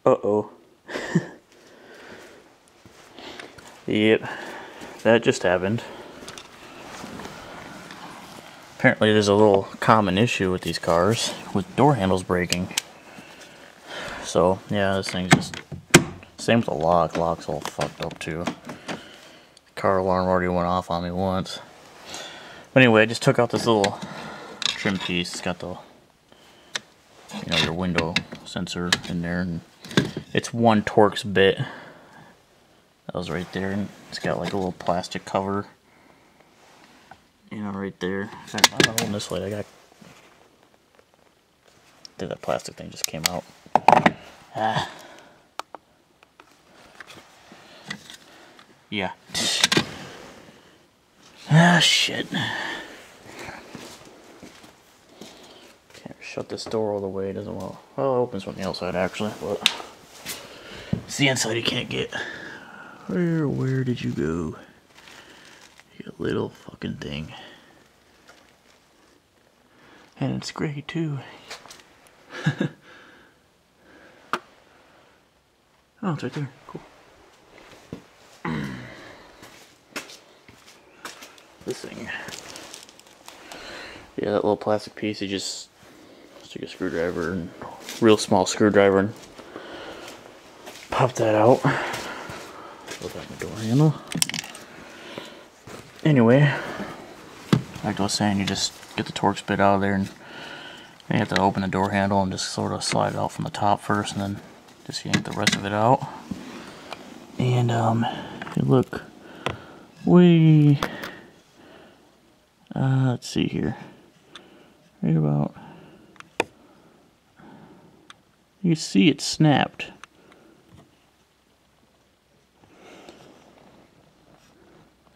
Uh-oh. Yep, that just happened. Apparently there's a little common issue with these cars, with door handles breaking. So, yeah, this thing's just... Same with the lock. Lock's all fucked up, too. Car alarm already went off on me once. But anyway, I just took out this little trim piece. It's got the, you know, your window sensor in there, and it's one Torx bit. That was right there, and it's got like a little plastic cover, you know, right there. In fact, I'm not holding this light. I think that plastic thing just came out. Yeah. Shit. Can't shut this door all the way. It doesn't want to. Well, it opens from the outside actually, but it's the inside you can't get. Where did you go? You little fucking thing. And it's gray too. Oh, it's right there. Cool. This thing. Yeah, that little plastic piece, you just stick a screwdriver and real small screwdriver and pop that out. Put that in the door handle. Anyway, like I was saying, you just get the Torx bit out of there and then you have to open the door handle and just sort of slide it out from the top first and then just yank the rest of it out. And you look way, let's see here, right about, you see it snapped.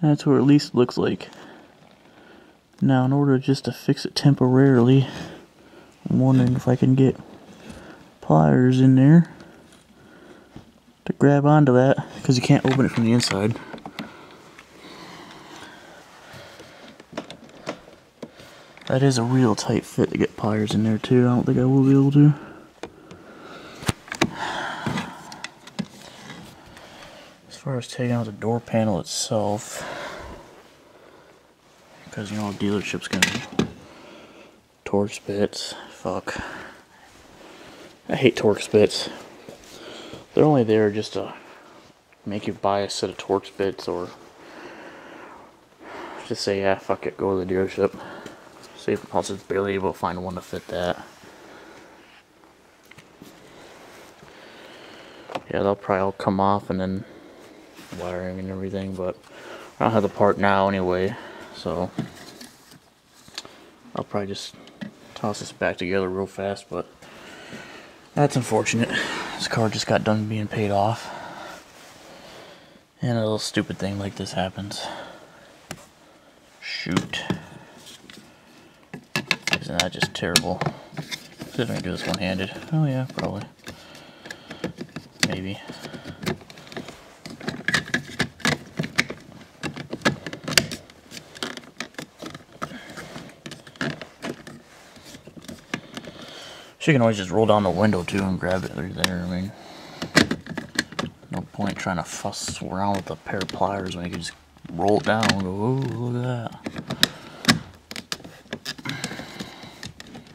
That's what it at least looks like. Now, in order just to fix it temporarily, I'm wondering if I can get pliers in there to grab onto that, because you can't open it from the inside. That is a real tight fit to get pliers in there too. I don't think I will be able to. As far as taking out the door panel itself, because you know the dealership's gonna Torx bits. Fuck. I hate Torx bits. They're only there just to make you buy a set of Torx bits or just say, yeah, fuck it, go to the dealership. See if else it's barely able to find one to fit that. Yeah, they'll probably all come off and then wiring and everything, but I don't have the part now anyway, so I'll probably just toss this back together real fast, but that's unfortunate. This car just got done being paid off, and a little stupid thing like this happens. Shoot. Isn't that just terrible? See if I can do this one-handed. Oh yeah, probably. Maybe. She can always just roll down the window too and grab it right there. I mean, no point trying to fuss around with a pair of pliers when you can just roll it down and go, oh, look at that.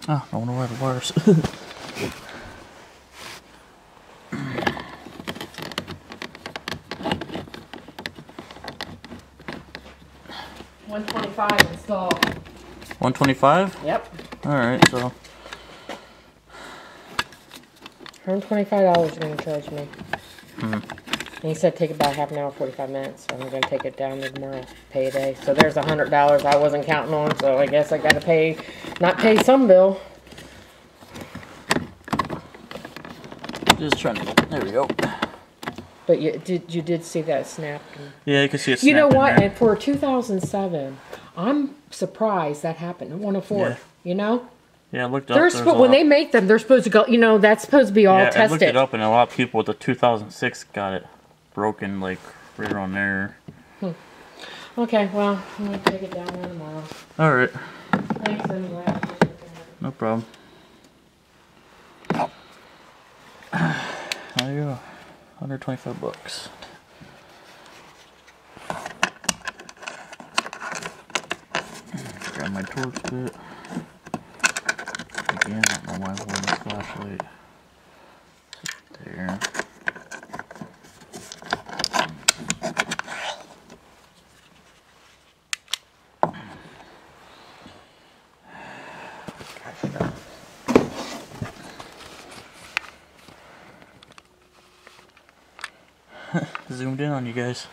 Ah, I wonder where the wires. $125 installed. $125? Yep. Alright, so $125 you're going to charge me. And he said take about half an hour, 45 minutes. So I'm going to take it down to tomorrow's payday. So there's $100 I wasn't counting on. So I guess I got to pay, not pay some bill. just trying to, there we go. But you did see that snapped. Yeah, you can see it snapped. You know what? And for 2007, I'm surprised that happened at 104. Yeah. You know? Yeah, I looked up. When they make them, they're supposed to go, you know, that's supposed to be all tested. I looked it up, and a lot of people with the 2006 got it broken, like, right around there. Okay, well, I'm going to take it down there tomorrow. Alright. Thanks anyway. No problem. there you go. 125 bucks. Grab my torch bit. Again, I don't know why I'm holding this flashlight. There. Zoomed in on you guys.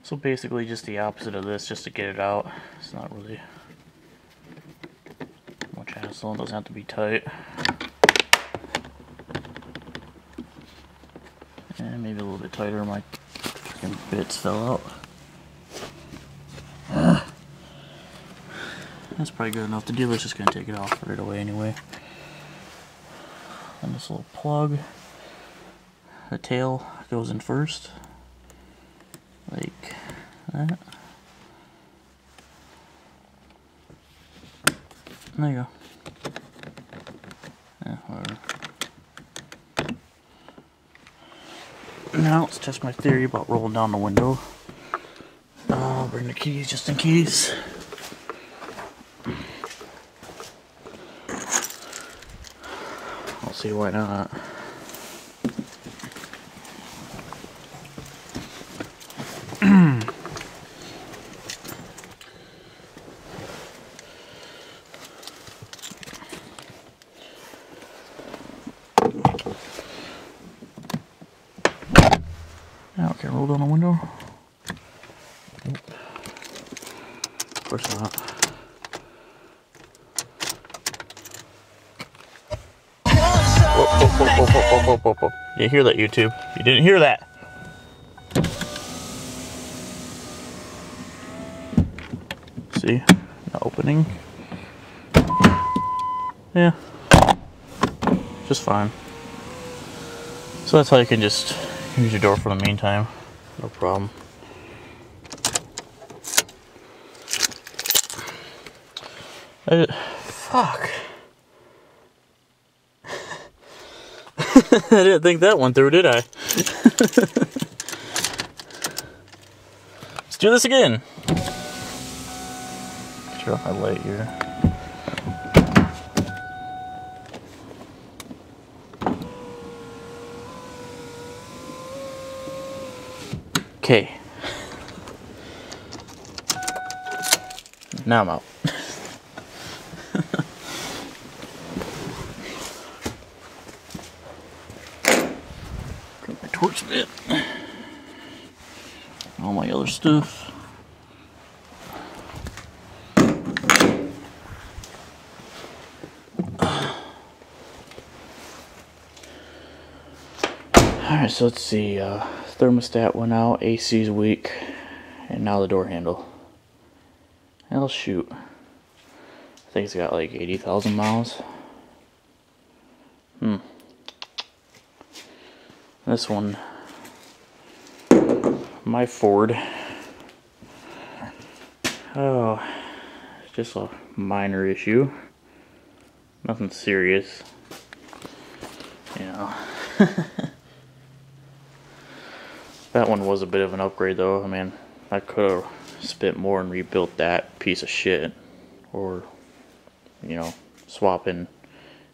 So basically just the opposite of this, just to get it out. It's not really much hassle. It doesn't have to be tight. And maybe a little bit tighter. My freaking bits fell out. That's probably good enough. The dealer's just going to take it off right away anyway. And this little plug, the tail goes in first. Like that. There you go. Yeah, whatever. Now let's test my theory about rolling down the window. I'll bring the keys just in case. I'll see why not. Now can I roll down the window? Nope. Of course not. Whoa. You hear that, YouTube? You didn't hear that. See? The opening. Yeah. Just fine. So that's how you can just use your door for the meantime. No problem. Fuck. I didn't think that one through, did I? Let's do this again. Turn off my light here. Okay. Now I'm out. Grab my torch bit. All my other stuff. Alright, so let's see, thermostat went out, AC's weak, and now the door handle. Hell shoot. I think it's got like 80,000 miles. This one, my Ford. Oh, it's just a minor issue. Nothing serious. You know. That one was a bit of an upgrade though. I mean, I could have spent more and rebuilt that piece of shit. Or, you know, swapping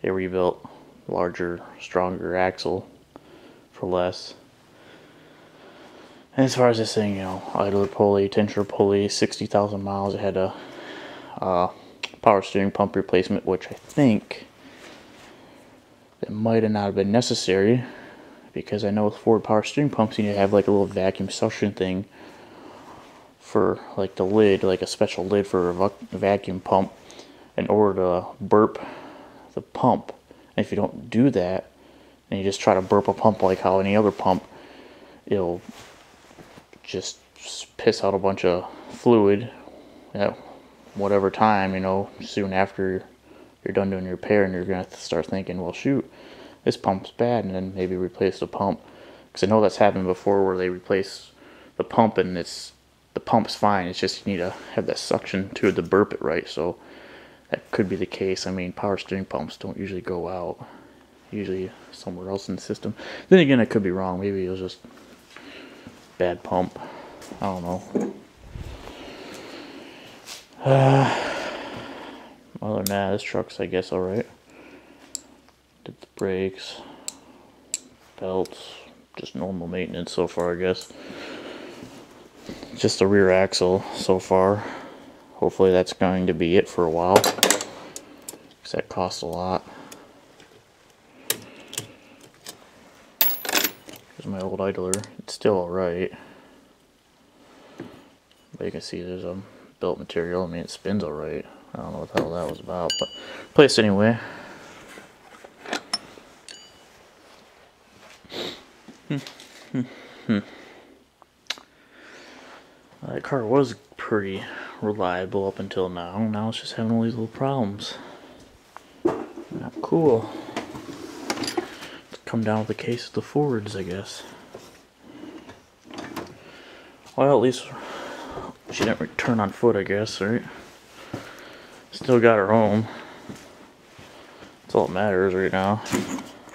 a rebuilt, larger, stronger axle for less. And as far as this thing, you know, idler pulley, tensioner pulley, 60,000 miles. It had a power steering pump replacement, which I think it might have not been necessary. Because I know with Ford power steering pumps, you need to have like a little vacuum suction thing for like the lid, like a special lid for a vacuum pump in order to burp the pump. And if you don't do that, and you just try to burp a pump like how any other pump, it'll just piss out a bunch of fluid that whatever time, you know, soon after you're done doing your repair, and you're going to start thinking, well, shoot, this pump's bad, and then maybe replace the pump. Because I know that's happened before where they replace the pump and the pump's fine. It's just you need to have that suction to burp it right. So that could be the case. I mean, power steering pumps don't usually go out. Usually somewhere else in the system. Then again, I could be wrong. Maybe it was just bad pump. I don't know. Other than that, this truck's, I guess, alright. Did the brakes, belts, just normal maintenance so far, I guess. Just the rear axle so far. Hopefully that's going to be it for a while, because that costs a lot. Here's my old idler. It's still alright. But you can see there's a belt material. I mean, it spins alright. I don't know what the hell that was about, but replaced anyway. That car was pretty reliable up until now. Now it's just having all these little problems. Not cool. It's come down with the case of the Fords, I guess. Well, at least she didn't return on foot, I guess, right? Still got her home. That's all that matters right now.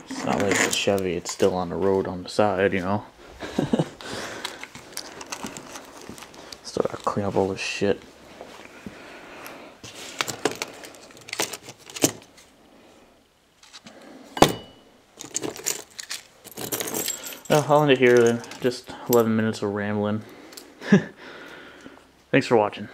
It's not like the Chevy, it's still on the road on the side, you know. Still gotta clean up all this shit. Well, I'll end it here then. Just 11 minutes of rambling. Thanks for watching.